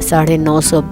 950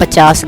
50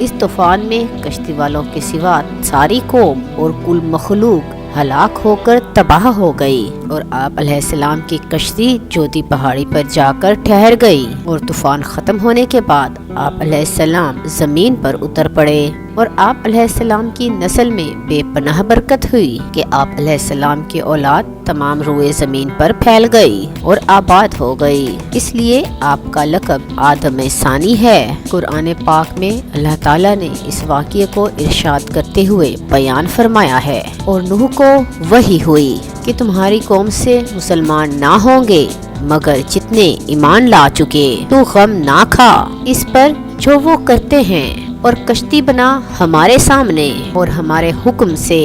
اس طوفان میں کشتی والوں کے سوا ساری قوم اور کل مخلوق ہلاک ہو کر تباہ ہو گئی، اور آپ علیہ السلام کی کشتی جودی پہاڑی پر جا کر ٹھہر گئی، اور طوفان ختم ہونے کے بعد آپ علیہ السلام زمین پر اتر پڑے، اور آپ علیہ السلام کی نسل میں بے پناہ برکت ہوئی کہ آپ علیہ السلام کی اولاد تمام روئے زمین پر پھیل گئی اور آباد ہو گئی، اس لیے آپ کا لقب آدم ثانی ہے۔ قرآن پاک میں اللہ تعالیٰ نے اس واقعے کو ارشاد کرتے ہوئے بیان فرمایا ہے، اور نوح کو وحی ہوئی کہ تمہاری قوم سے مسلمان نہ ہوں گے مگر جتنے ایمان لا چکے، تو غم نہ کھا اس پر جو وہ کرتے ہیں، اور کشتی بنا ہمارے سامنے اور ہمارے حکم سے،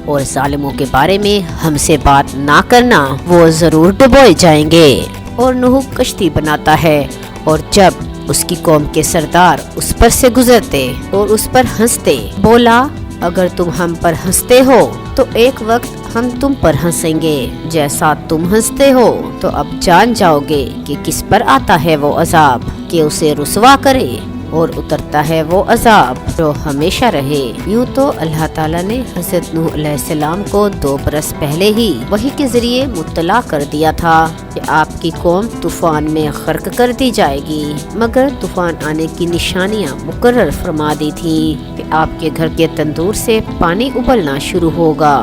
اور ظالموں کے بارے میں ہم سے بات نہ کرنا، وہ ضرور ڈبوئے جائیں گے۔ اور نوح کشتی بناتا ہے، اور جب اس کی قوم کے سردار اس پر سے گزرتے اور اس پر ہنستے، بولا اگر تم ہم پر ہنستے ہو تو ایک وقت ہم تم پر ہنسیں گے، جیسا تم ہنستے ہو تو اب جان جاؤ گے کہ کس پر آتا ہے وہ عذاب کہ اسے رسوا کرے، اور اترتا ہے وہ عذاب جو ہمیشہ رہے۔ یوں تو اللہ تعالیٰ نے حضرت نوح علیہ السلام کو 2 برس پہلے ہی وحی کے ذریعے مطلع کر دیا تھا کہ آپ کی قوم طوفان میں غرق کر دی جائے گی، مگر طوفان آنے کی نشانیاں مقرر فرما دی تھیں کہ آپ کے گھر کے تندور سے پانی ابلنا شروع ہوگا۔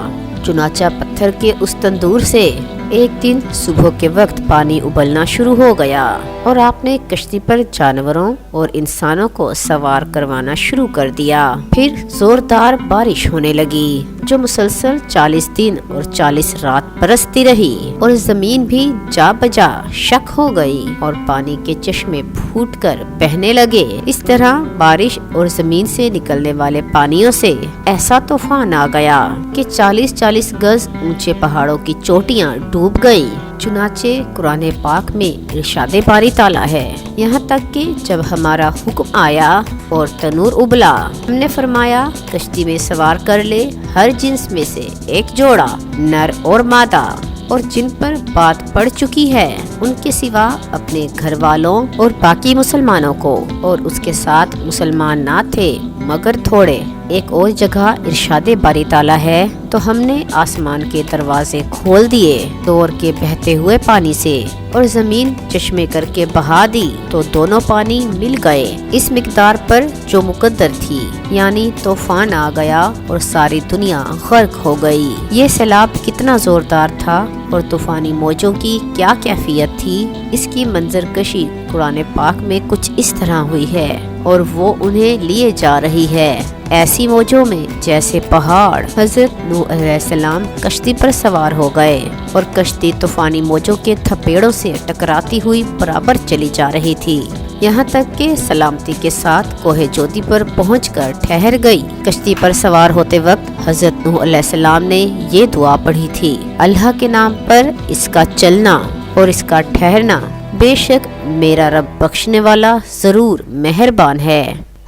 چنانچہ پتھر کے اس تندور سے ایک دن صبح کے وقت پانی ابلنا شروع ہو گیا، اور آپ نے کشتی پر جانوروں اور انسانوں کو سوار کروانا شروع کر دیا۔ پھر زوردار بارش ہونے لگی جو مسلسل 40 دن اور 40 رات برستی رہی، اور زمین بھی جا بجا شک ہو گئی اور پانی کے چشمے پھوٹ کر بہنے لگے۔ اس طرح بارش اور زمین سے نکلنے والے پانیوں سے ایسا طوفان آ گیا کہ 40 گز اونچے پہاڑوں کی چوٹیاں ڈوب گئی۔ چنانچہ قرآن پاک میں ارشاد باری تعالیٰ ہے، یہاں تک کہ جب ہمارا حکم آیا اور تنور ابلا، ہم نے فرمایا کشتی میں سوار کر لے ہر جنس میں سے ایک جوڑا، نر اور مادہ، اور جن پر بات پڑ چکی ہے ان کے سوا اپنے گھر والوں اور باقی مسلمانوں کو، اور اس کے ساتھ مسلمان نہ تھے مگر تھوڑے۔ ایک اور جگہ ارشاد باری تعالیٰ ہے، تو ہم نے آسمان کے دروازے کھول دیے دوڑ کے بہتے ہوئے پانی سے، اور زمین چشمے کر کے بہا دی تو دونوں پانی مل گئے اس مقدار پر جو مقدر تھی، یعنی طوفان آ گیا اور ساری دنیا غرق ہو گئی۔ یہ سیلاب کتنا زوردار تھا اور طوفانی موجوں کی کیا کیفیت تھی، اس کی منظر کشی قرآن پاک میں کچھ اس طرح ہوئی ہے، اور وہ انہیں لیے جا رہی ہے ایسی موجوں میں جیسے پہاڑ۔ حضرت نوح علیہ السلام کشتی پر سوار ہو گئے، اور کشتی طوفانی موجوں کے تھپیڑوں سے ٹکراتی ہوئی برابر چلی جا رہی تھی، یہاں تک کہ سلامتی کے ساتھ کوہ جودی پر پہنچ کر ٹھہر گئی۔ کشتی پر سوار ہوتے وقت حضرت نوح علیہ السلام نے یہ دعا پڑھی تھی، اللہ کے نام پر اس کا چلنا اور اس کا ٹھہرنا، بے شک میرا رب بخشنے والا ضرور مہربان ہے۔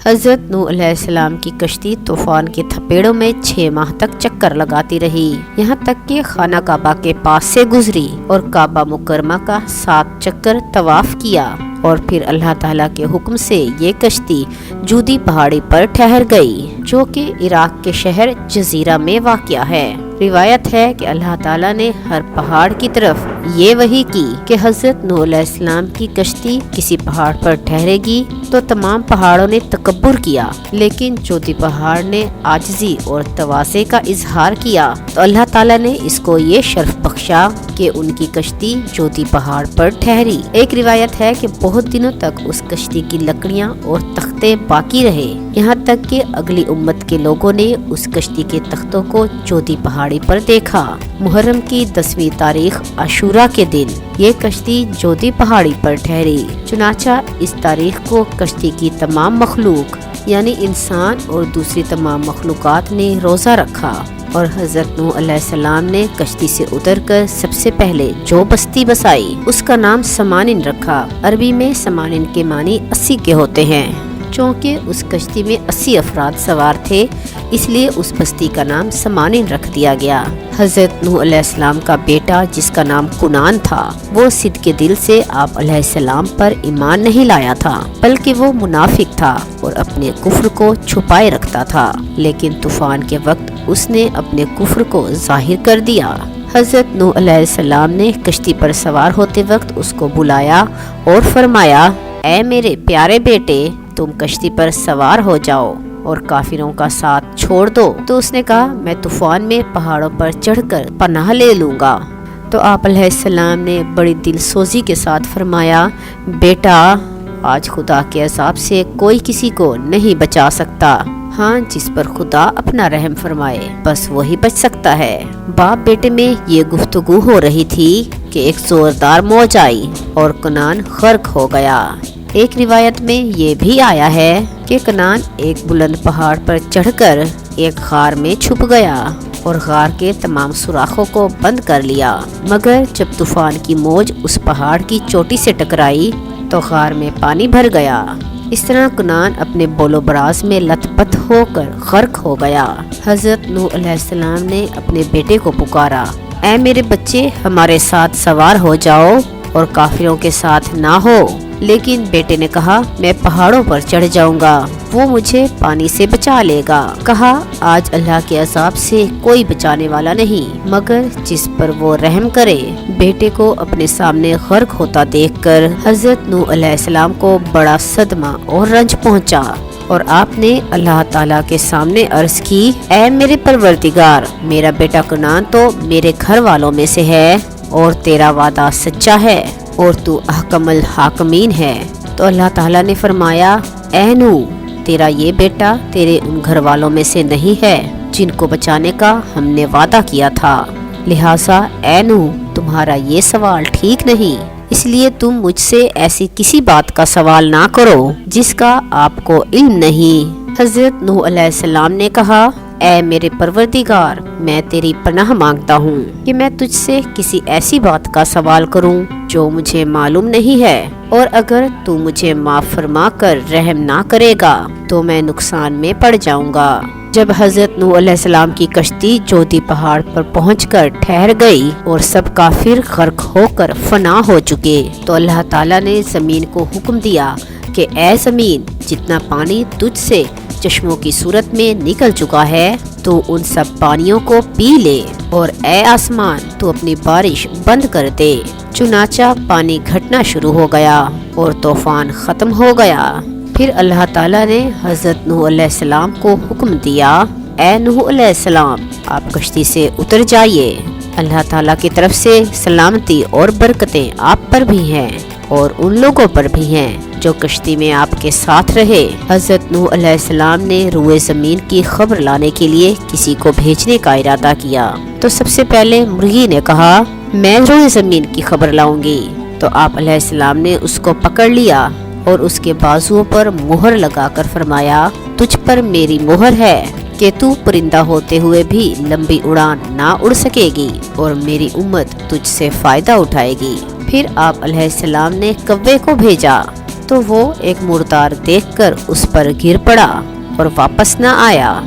حضرت نوح علیہ السلام کی کشتی طوفان کے تھپیڑوں میں 6 ماہ تک چکر لگاتی رہی، یہاں تک کہ خانہ کعبہ کے پاس سے گزری اور کعبہ مکرمہ کا 7 چکر طواف کیا، اور پھر اللہ تعالیٰ کے حکم سے یہ کشتی جودی پہاڑی پر ٹھہر گئی جو کہ عراق کے شہر جزیرہ میں واقع ہے۔ روایت ہے کہ اللہ تعالیٰ نے ہر پہاڑ کی طرف یہ وحی کی کہ حضرت نوح علیہ السلام کی کشتی کسی پہاڑ پر ٹھہرے گی، تو تمام پہاڑوں نے تکبر کیا، لیکن جودی پہاڑ نے عاجزی اور تواضع کا اظہار کیا، تو اللہ تعالیٰ نے اس کو یہ شرف بخشا کہ ان کی کشتی جودی پہاڑ پر ٹھہری۔ ایک روایت ہے کہ بہت دنوں تک اس کشتی کی لکڑیاں اور تختے باقی رہے، یہاں تک کہ اگلی امت کے لوگوں نے اس کشتی کے تختوں کو جودی پہاڑی پر دیکھا۔ محرم کی 10ویں تاریخ عاشورہ کے دن یہ کشتی جودی پہاڑی پر ٹھہری۔ چنانچہ اس تاریخ کو کشتی کی تمام مخلوق یعنی انسان اور دوسری تمام مخلوقات نے روزہ رکھا، اور حضرت نوح علیہ السلام نے کشتی سے اتر کر سب سے پہلے جو بستی بسائی اس کا نام سمانن رکھا۔ عربی میں سمانن کے معنی 80 کے ہوتے ہیں۔ چونکہ اس کشتی میں 80 افراد سوار تھے، اس لیے اس بستی کا نام سمانین رکھ دیا گیا۔ حضرت نوح علیہ السلام کا بیٹا جس کا نام کنان تھا، وہ صدق دل سے آپ علیہ السلام پر ایمان نہیں لایا تھا، بلکہ وہ منافق تھا اور اپنے کفر کو چھپائے رکھتا تھا، لیکن طوفان کے وقت اس نے اپنے کفر کو ظاہر کر دیا۔ حضرت نوح علیہ السلام نے کشتی پر سوار ہوتے وقت اس کو بلایا اور فرمایا، اے میرے پیارے بیٹے، تم کشتی پر سوار ہو جاؤ اور کافروں کا ساتھ چھوڑ دو۔ تو اس نے کہا، میں طوفان میں پہاڑوں پر چڑھ کر پناہ لے لوں گا۔ تو آپ علیہ السلام نے بڑی دل سوزی کے ساتھ فرمایا، بیٹا، آج خدا کے عذاب سے کوئی کسی کو نہیں بچا سکتا، ہاں جس پر خدا اپنا رحم فرمائے بس وہی بچ سکتا ہے۔ باپ بیٹے میں یہ گفتگو ہو رہی تھی کہ ایک زوردار موج آئی اور کنان غرق ہو گیا۔ ایک روایت میں یہ بھی آیا ہے کہ کنان ایک بلند پہاڑ پر چڑھ کر ایک غار میں چھپ گیا اور غار کے تمام سوراخوں کو بند کر لیا، مگر جب طوفان کی موج اس پہاڑ کی چوٹی سے ٹکرائی تو غار میں پانی بھر گیا۔ اس طرح کنان اپنے بول و براز میں لت پت ہو کر غرق ہو گیا۔ حضرت نوح علیہ السلام نے اپنے بیٹے کو پکارا، اے میرے بچے، ہمارے ساتھ سوار ہو جاؤ اور کافروں کے ساتھ نہ ہو۔ لیکن بیٹے نے کہا، میں پہاڑوں پر چڑھ جاؤں گا، وہ مجھے پانی سے بچا لے گا۔ کہا، آج اللہ کے عذاب سے کوئی بچانے والا نہیں مگر جس پر وہ رحم کرے۔ بیٹے کو اپنے سامنے غرق ہوتا دیکھ کر حضرت نوح علیہ السلام کو بڑا صدمہ اور رنج پہنچا اور آپ نے اللہ تعالیٰ کے سامنے عرض کی، اے میرے پروردگار، میرا بیٹا کنان تو میرے گھر والوں میں سے ہے اور تیرا وعدہ سچا ہے اور تو احکم الحاکمین ہے۔ تو اللہ تعالیٰ نے فرمایا، اے نوح، تیرا یہ بیٹا تیرے ان گھر والوں میں سے نہیں ہے جن کو بچانے کا ہم نے وعدہ کیا تھا، لہٰذا اے نوح، تمہارا یہ سوال ٹھیک نہیں، اس لیے تم مجھ سے ایسی کسی بات کا سوال نہ کرو جس کا آپ کو علم نہیں۔ حضرت نوح علیہ السلام نے کہا، اے میرے پروردگار، میں تیری پناہ مانگتا ہوں کہ میں تجھ سے کسی ایسی بات کا سوال کروں جو مجھے معلوم نہیں ہے، اور اگر تو مجھے معاف فرما کر رحم نہ کرے گا تو میں نقصان میں پڑ جاؤں گا۔ جب حضرت نوح علیہ السلام کی کشتی جودی پہاڑ پر پہنچ کر ٹھہر گئی اور سب کافر غرق ہو کر فنا ہو چکے تو اللہ تعالیٰ نے زمین کو حکم دیا کہ اے زمین، جتنا پانی تجھ سے چشموں کی صورت میں نکل چکا ہے تو ان سب پانیوں کو پی لے، اور اے آسمان، تو اپنی بارش بند کر دے۔ چنانچہ پانی گھٹنا شروع ہو گیا اور طوفان ختم ہو گیا۔ پھر اللہ تعالیٰ نے حضرت نوح علیہ السلام کو حکم دیا، اے نوح علیہ السلام، آپ کشتی سے اتر جائیے، اللہ تعالیٰ کی طرف سے سلامتی اور برکتیں آپ پر بھی ہیں اور ان لوگوں پر بھی ہیں جو کشتی میں آپ کے ساتھ رہے۔ حضرت نوح علیہ السلام نے روئے زمین کی خبر لانے کے لیے کسی کو بھیجنے کا ارادہ کیا تو سب سے پہلے مرغی نے کہا، میں روئے زمین کی خبر لاؤں گی۔ تو آپ علیہ السلام نے اس کو پکڑ لیا اور اس کے بازوؤں پر مہر لگا کر فرمایا، تجھ پر میری مہر ہے کہ تو پرندہ ہوتے ہوئے بھی لمبی اڑان نہ اڑ سکے گی اور میری امت تجھ سے فائدہ اٹھائے گی۔ پھر آپ علیہ السلام نے کوے کو بھیجا تو وہ ایک مردار دیکھ کر اس پر گر پڑا اور واپس نہ آیا۔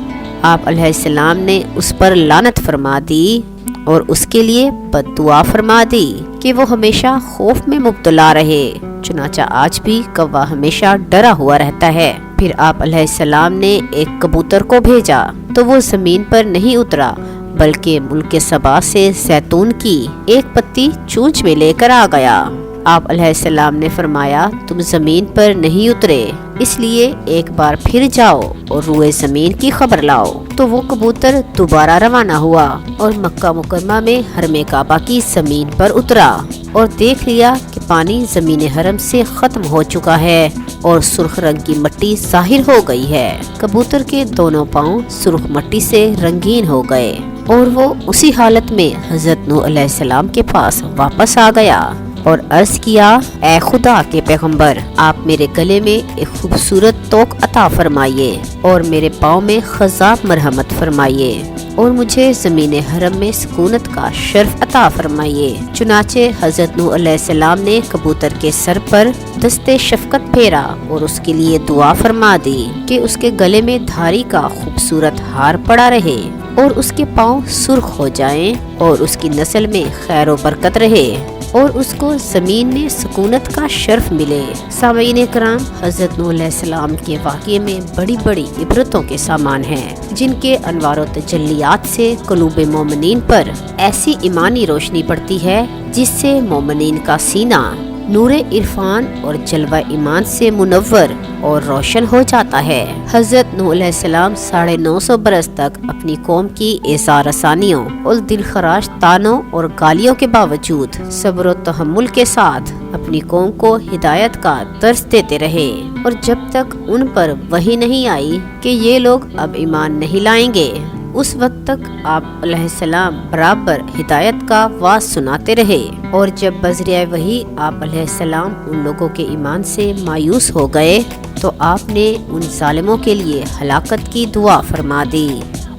آپ علیہ السلام نے اس پر لعنت فرما دی اور اس کے لیے بد دعا فرما دی کہ وہ ہمیشہ خوف میں مبتلا رہے۔ چنانچہ آج بھی کوا ہمیشہ ڈرا ہوا رہتا ہے۔ پھر آپ علیہ السلام نے ایک کبوتر کو بھیجا تو وہ زمین پر نہیں اترا بلکہ ملک سبا سے زیتون کی ایک پتی چونچ میں لے کر آ گیا۔ آپ علیہ السلام نے فرمایا، تم زمین پر نہیں اترے، اس لیے ایک بار پھر جاؤ اور روئے زمین کی خبر لاؤ۔ تو وہ کبوتر دوبارہ روانہ ہوا اور مکہ مکرمہ میں حرم کعبہ کی زمین پر اترا اور دیکھ لیا کہ پانی زمین حرم سے ختم ہو چکا ہے اور سرخ رنگ کی مٹی ظاہر ہو گئی ہے۔ کبوتر کے دونوں پاؤں سرخ مٹی سے رنگین ہو گئے اور وہ اسی حالت میں حضرت نوح علیہ السلام کے پاس واپس آ گیا اور عرض کیا، اے خدا کے پیغمبر، آپ میرے گلے میں ایک خوبصورت توق عطا فرمائیے اور میرے پاؤں میں خضاب مرحمت فرمائیے۔ اور مجھے زمین حرم میں سکونت کا شرف عطا فرمائیے۔ چنانچہ حضرت نوح علیہ السلام نے کبوتر کے سر پر دستے شفقت پھیرا اور اس کے لیے دعا فرما دی کہ اس کے گلے میں دھاری کا خوبصورت ہار پڑا رہے اور اس کے پاؤں سرخ ہو جائیں اور اس کی نسل میں خیر و برکت رہے اور اس کو زمین میں سکونت کا شرف ملے۔ سامعین کرام، حضرت نوح علیہ السلام کے واقعے میں بڑی بڑی عبرتوں کے سامان ہیں، جن کے انوار و تجلیات سے قلوب مومنین پر ایسی ایمانی روشنی پڑتی ہے جس سے مومنین کا سینہ نور عرفان اور جلوہ ایمان سے منور اور روشن ہو جاتا ہے۔ حضرت نوح علیہ السلام 950 برس تک اپنی قوم کی ایذا رسانیوں اور دلخراش طعنوں اور گالیوں کے باوجود صبر و تحمل کے ساتھ اپنی قوم کو ہدایت کا درس دیتے رہے، اور جب تک ان پر وحی نہیں آئی کہ یہ لوگ اب ایمان نہیں لائیں گے، اس وقت تک آپ علیہ السلام برابر ہدایت کا واعظ سناتے رہے، اور جب بذریعہ وحی آپ علیہ السلام ان لوگوں کے ایمان سے مایوس ہو گئے تو آپ نے ان ظالموں کے لیے ہلاکت کی دعا فرما دی۔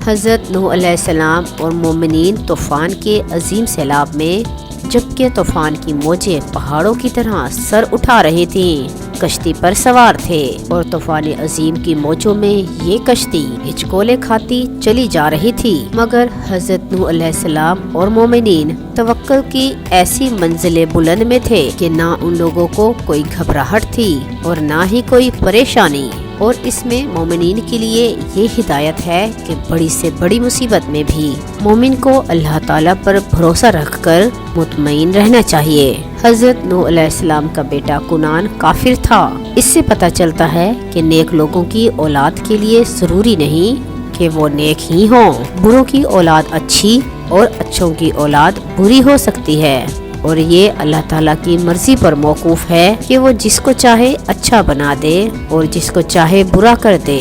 حضرت نوح علیہ السلام اور مومنین طوفان کے عظیم سیلاب میں، جبکہ طوفان کی موجیں پہاڑوں کی طرح سر اٹھا رہی تھیں، کشتی پر سوار تھے، اور طوفان عظیم کی موجوں میں یہ کشتی ہچکولے کھاتی چلی جا رہی تھی، مگر حضرت نوح علیہ السلام اور مومنین توکل کی ایسی منزل بلند میں تھے کہ نہ ان لوگوں کو کوئی گھبراہٹ تھی اور نہ ہی کوئی پریشانی۔ اور اس میں مومنین کے لیے یہ ہدایت ہے کہ بڑی سے بڑی مصیبت میں بھی مومن کو اللہ تعالیٰ پر بھروسہ رکھ کر مطمئن رہنا چاہیے۔ حضرت نوح علیہ السلام کا بیٹا کنعان کافر تھا۔ اس سے پتہ چلتا ہے کہ نیک لوگوں کی اولاد کے لیے ضروری نہیں کہ وہ نیک ہی ہوں، بروں کی اولاد اچھی اور اچھوں کی اولاد بری ہو سکتی ہے، اور یہ اللہ تعالیٰ کی مرضی پر موقوف ہے کہ وہ جس کو چاہے اچھا بنا دے اور جس کو چاہے برا کر دے۔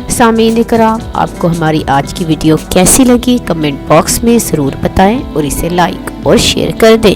سامعین کرام، آپ کو ہماری آج کی ویڈیو کیسی لگی کمنٹ باکس میں ضرور بتائیں اور اسے لائک اور شیئر کر دیں۔